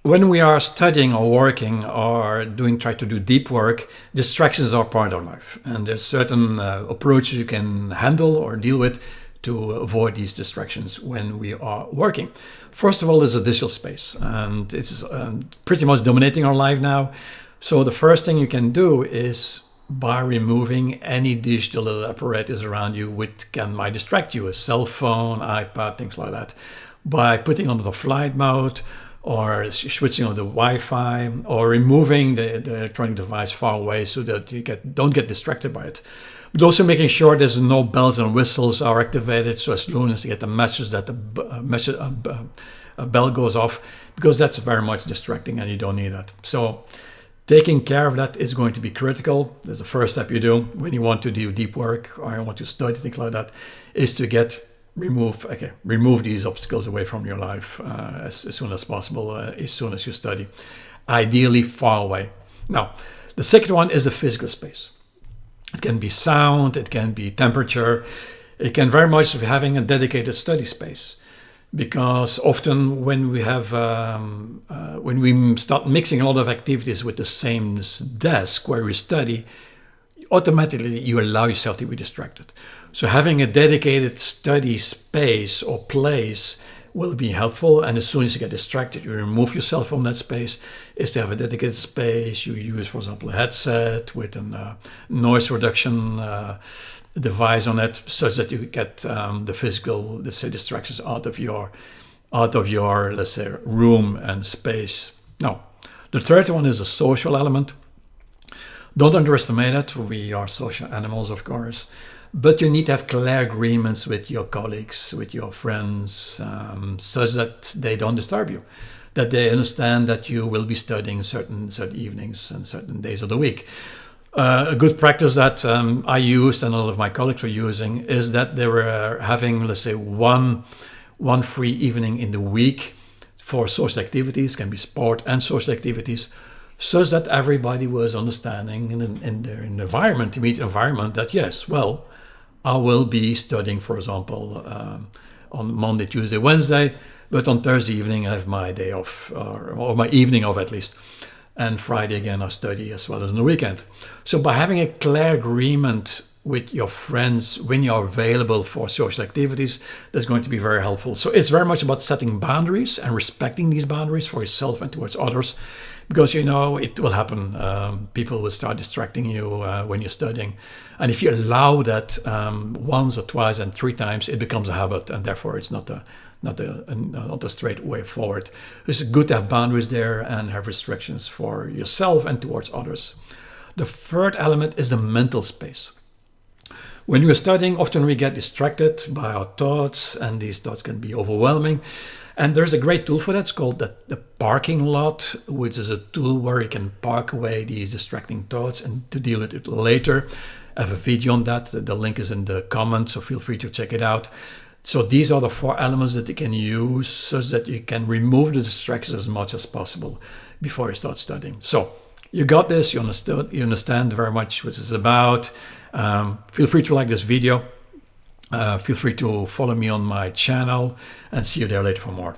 when we are studying or working or try to do deep work, distractions are part of life. And there's certain approaches you can handle or deal with to avoid these distractions when we are working. First of all, there's a digital space, and it's pretty much dominating our life now. So the first thing you can do is by removing any digital apparatus around you which might distract you, a cell phone, iPad, things like that, by putting on the flight mode, or switching on the Wi-Fi, or removing the electronic device far away so that you don't get distracted by it. But also making sure there's no bells and whistles are activated, so as soon as you get the message that a bell goes off, because that's very much distracting and you don't need that. So taking care of that is going to be critical. That's the first step you do when you want to do deep work or you want to study, things like that, is to remove these obstacles away from your life as soon as possible, as soon as you study, ideally far away. Now, the second one is the physical space. It can be sound, it can be temperature, it can very much be having a dedicated study space. Because often when we have, when we start mixing a lot of activities with the same desk where we study, automatically you allow yourself to be distracted. So having a dedicated study space or place will be helpful. And as soon as you get distracted, you remove yourself from that space. Is to have a dedicated space. You use, for example, a headset with a noise reduction device on it, such that you get the physical, let's say, distractions out of your, let's say, room and space. Now, the third one is a social element. Don't underestimate it. We are social animals, of course. But you need to have clear agreements with your colleagues, with your friends, such that they don't disturb you, that they understand that you will be studying certain evenings and certain days of the week. A good practice that I used and a lot of my colleagues were using is that they were having, let's say, one free evening in the week for social activities, can be sport and social activities, such that everybody was understanding in their environment, immediate environment, that yes, well, I will be studying, for example, on Monday, Tuesday, Wednesday, but on Thursday evening I have my day off, or my evening off at least. And Friday again I study as well as on the weekend. So by having a clear agreement with your friends when you're available for social activities, that's going to be very helpful. So it's very much about setting boundaries and respecting these boundaries for yourself and towards others. Because, you know, it will happen. People will start distracting you when you're studying. And if you allow that once or twice and three times, it becomes a habit. And therefore, it's not a straight way forward. It's good to have boundaries there and have restrictions for yourself and towards others. The third element is the mental space. When we're studying, often we get distracted by our thoughts, and these thoughts can be overwhelming. And there's a great tool for that. It's called the parking lot, which is a tool where you can park away these distracting thoughts and to deal with it later. I have a video on that. The link is in the comments, so feel free to check it out. So these are the four elements that you can use such that you can remove the distractions as much as possible before you start studying. So you got this, you understand very much what it's about. Feel free to like this video. Feel free to follow me on my channel and see you there later for more.